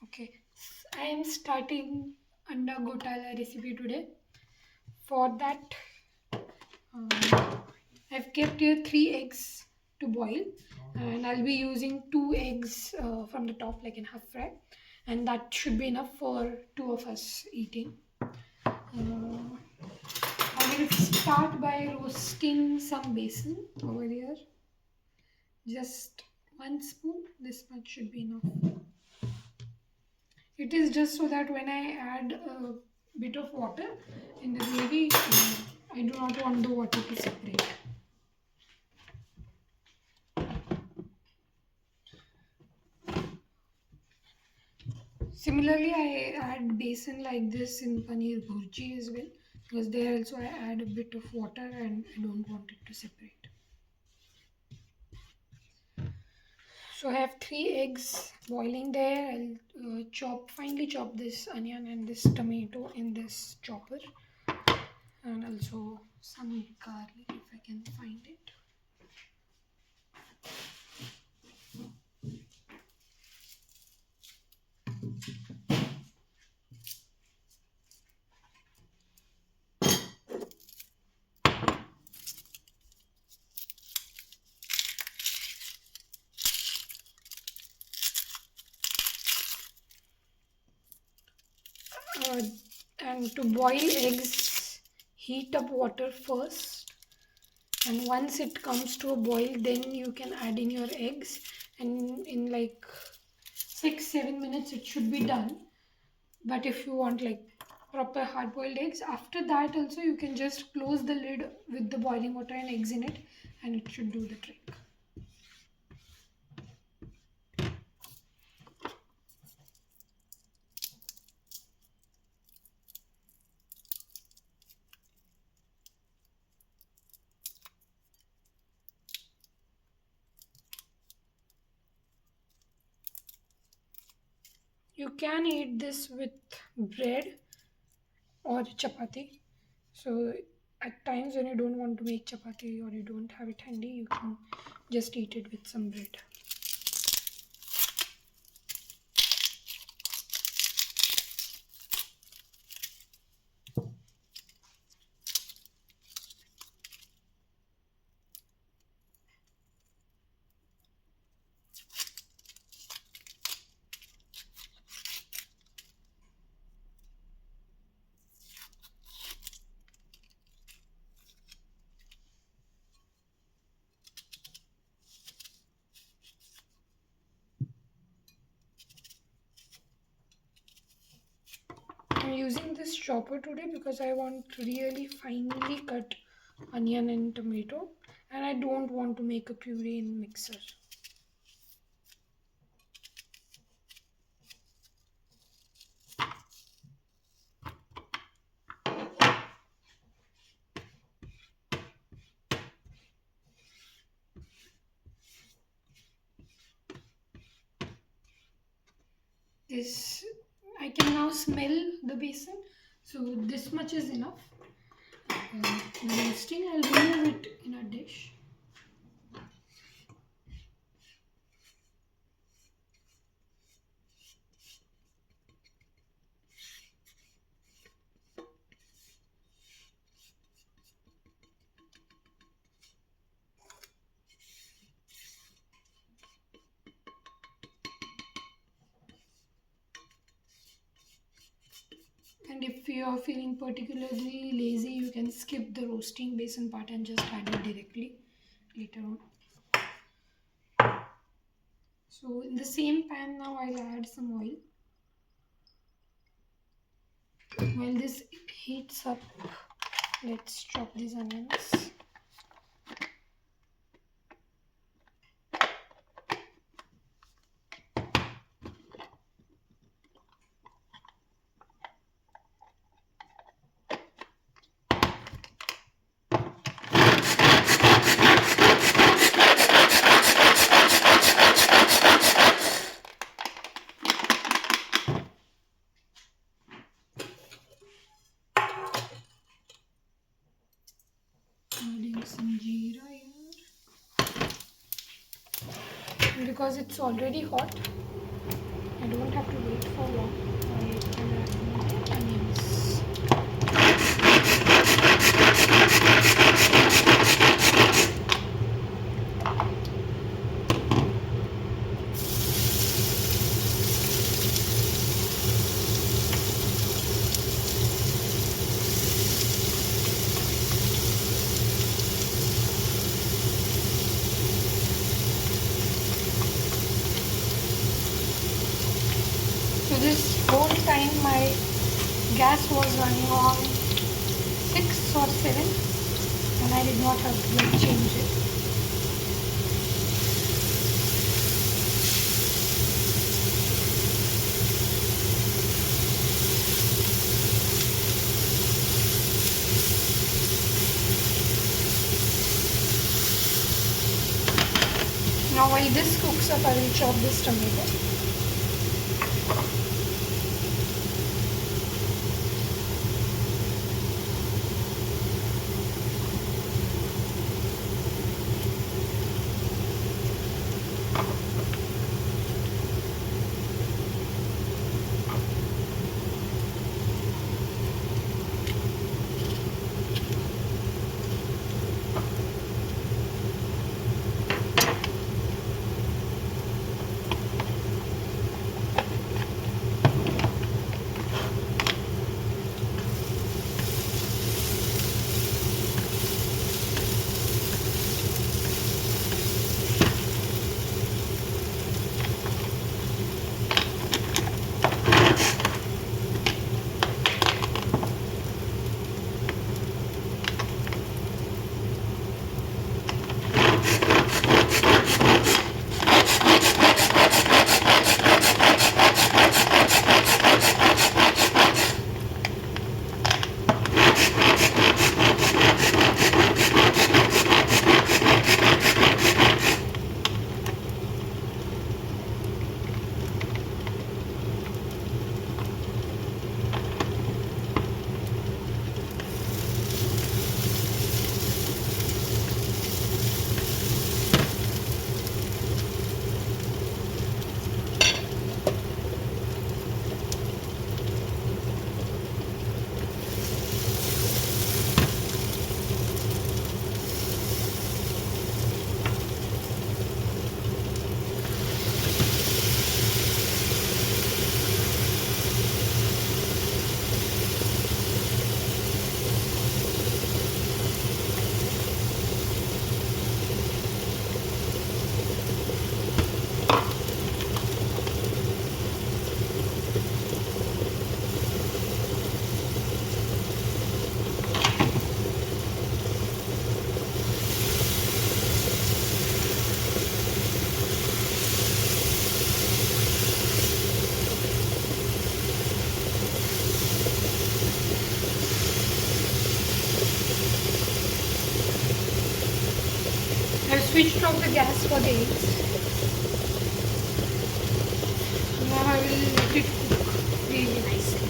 Okay, I am starting under ghotala recipe today. For that, I've kept here 3 eggs to boil, and I'll be using 2 eggs from the top, like in half fry, and that should be enough for two of us eating. I will start by roasting some besan over here. Just 1 spoon. This much should be enough. It is just so that when I add a bit of water in the gravy, I do not want the water to separate. Similarly, I add besan like this in paneer bhurji as well, because there also I add a bit of water and I don't want it to separate. So I have 3 eggs boiling there. I'll finely chop this onion and this tomato in this chopper, and also some garlic if I can find it. Uh, and to boil eggs, heat up water first, and once it comes to a boil, then you can add in your eggs, and in like 6-7 minutes it should be done. But if you want like proper hard boiled eggs, after that also you can just close the lid with the boiling water and eggs in it, and it should do the trick. You can eat this with bread or chapati. So at times when you don't want to make chapati or you don't have it handy, you can just eat it with some bread. I'm using this chopper today because I want really finely cut onion and tomato, and I don't want to make a puree in mixer. This, I can now smell the besan, so this much is enough. The roasting, I'll remove it in a dish. And if you are feeling particularly lazy, you can skip the roasting besan part and just add it directly later on. So in the same pan now I'll add some oil. While this heats up, let's chop these onions. Adding some jeera here. And because it's already hot, I don't have to wait for So this whole time my gas was running on 6 or 7 and I did not have to change it. Now while this cooks up, I will chop this tomato. I've switched off the gas for the eggs. Now I will let it cook really nicely.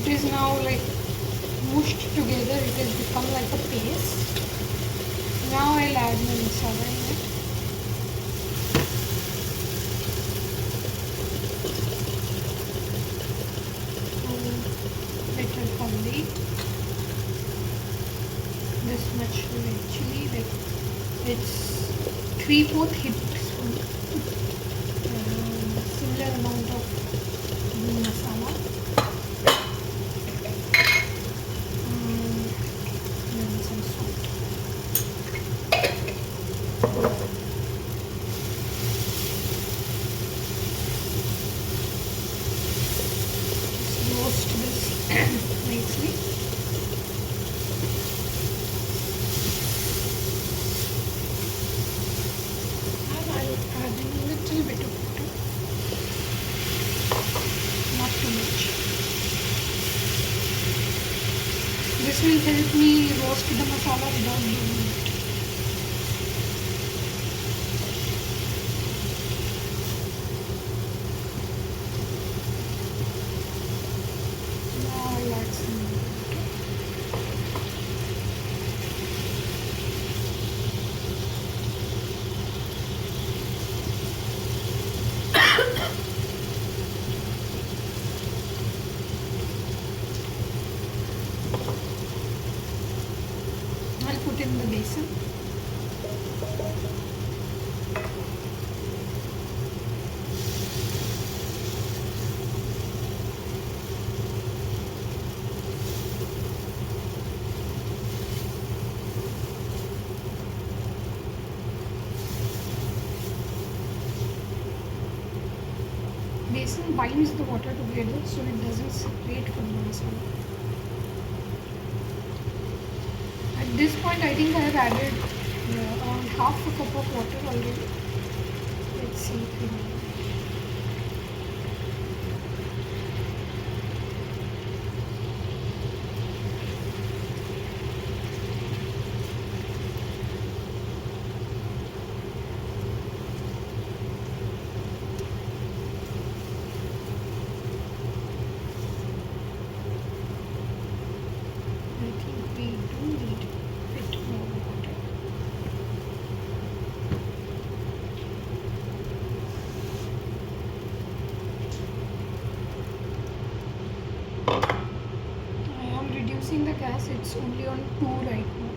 is now like mushed together. It has become like a paste. Now I'll add my masala in it. Little haldi. This much red chili, like it's 3/4 hip spoon. Similar amount of masala. And some salt. Just roast this nicely. And I'll add in a little bit of water. Not too much. This will help me roast the masala without burning it. Now I'll add some water. I'll put in the besan. Besan binds the water together so it doesn't separate from the masala. At this point I think I have added around half a cup of water already. Let's see if we need. I think we do need a bit more water. I am reducing the gas, it's only on 2 right now.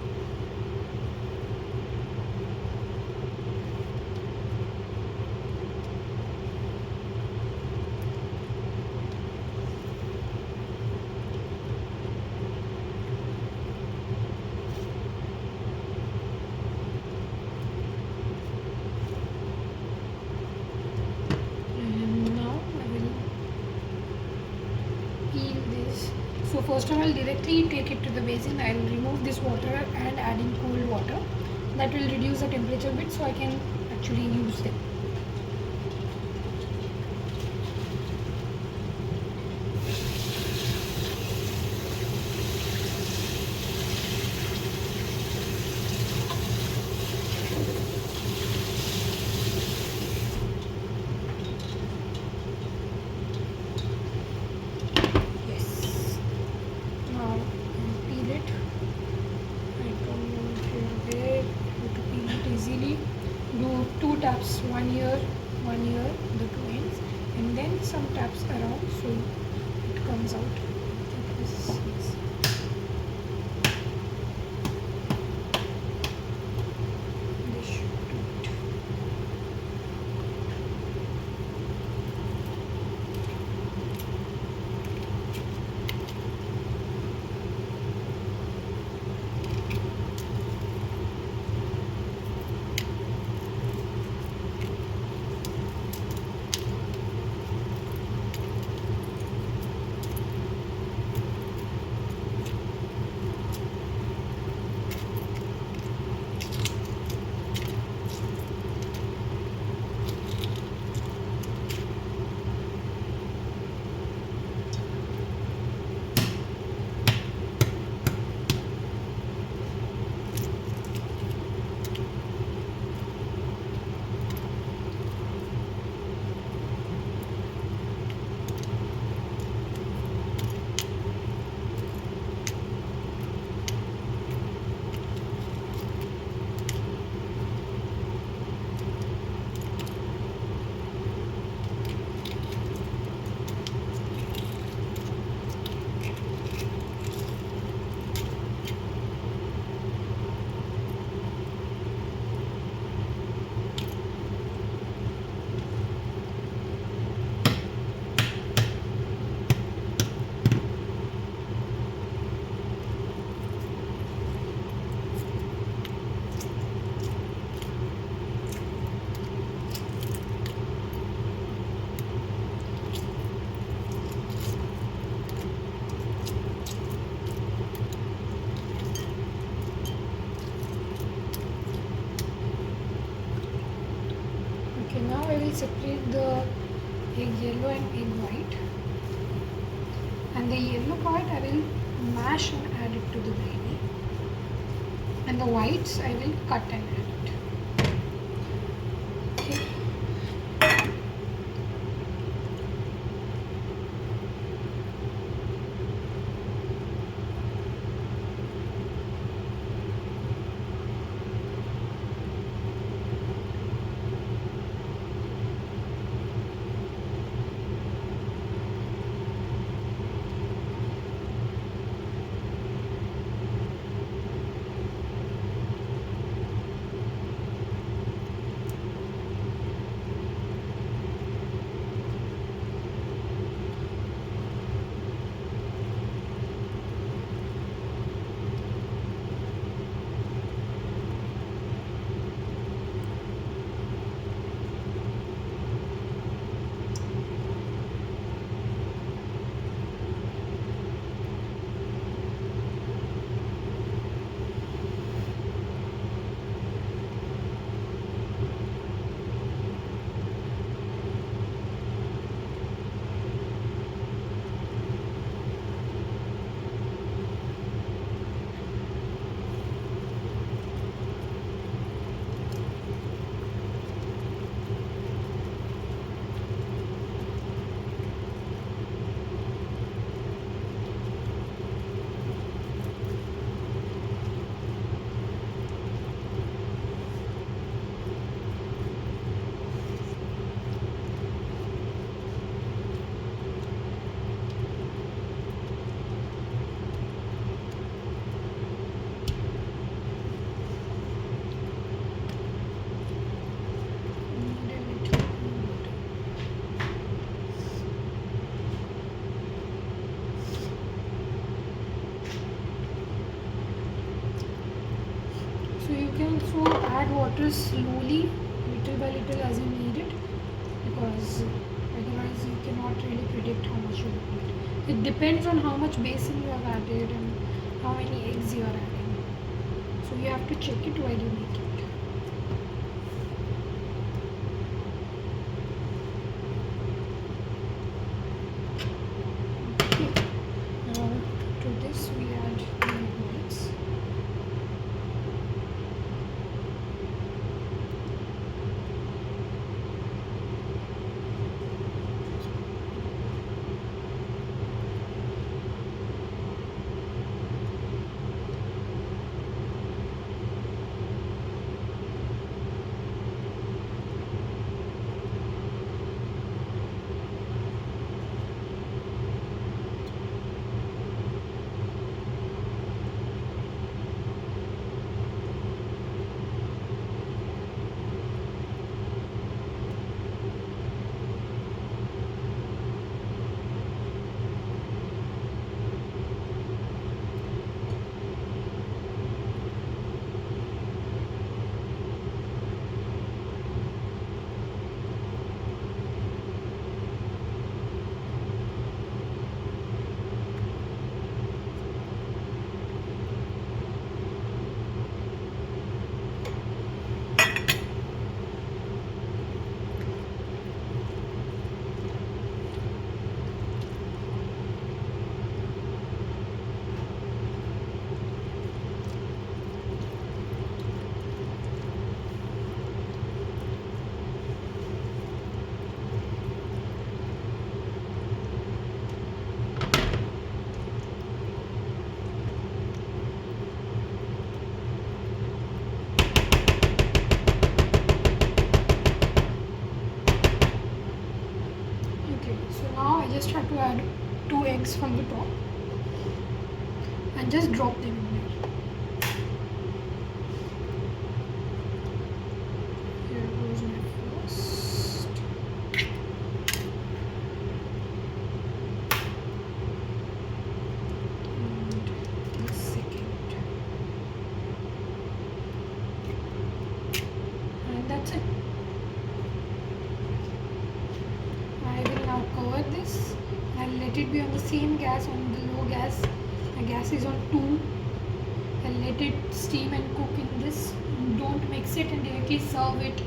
And now I will peel this. So first of all, directly take it to the basin. I will remove this water and add in cold water. That will reduce the temperature a bit so I can actually use them. Yes. Now peel it. I don't know if you're there how to peel it easily. Do 2 taps, one here, the 2 ends, and then some taps around so it comes out like this. Yes. This should do it. will separate the egg yellow and egg white, and the yellow part I will mash and add it to the gravy, and the whites I will cut and add it. Okay. So you can also add water slowly, little by little as you need it, because otherwise you cannot really predict how much you need. It depends on how much besan you have added and how many eggs you are adding. So you have to check it while you make it. Okay. Now to this we add the whites. Just have to add 2 eggs from the top and just drop them in there. Here goes my first. And the second. And that's it. I will now cover this and let it be on the same gas, on the low gas. My gas is on 2, and let it steam and cook in this. Don't mix it and directly serve it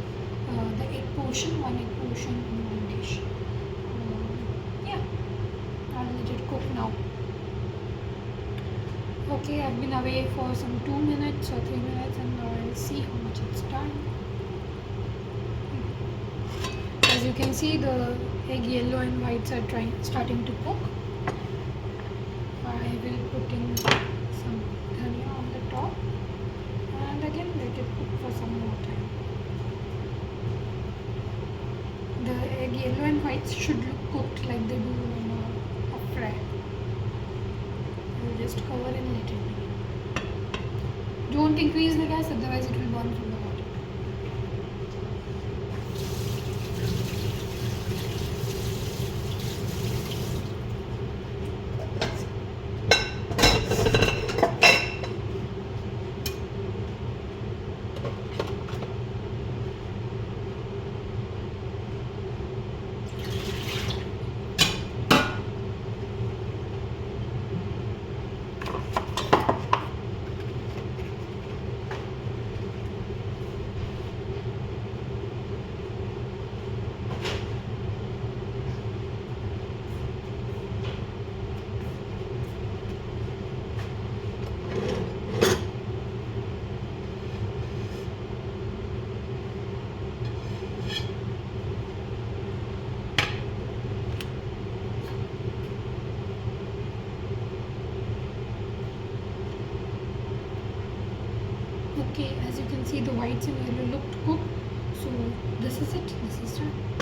the egg portion, one egg portion in one dish. Yeah, I'll let it cook now. Okay, I've been away for some 2 minutes or 3 minutes, and now I'll see how much it's done. As you can see, the egg yellow and whites are starting to cook. I will put in some dhania on the top and again let it cook for some more time. The egg yellow and whites should look cooked like they do in a fry. I'll just cover and let it be. Don't increase the gas, otherwise it will burn from the bottom. Okay, as you can see, the whites and yellow looked cooked. So this is it. This is done.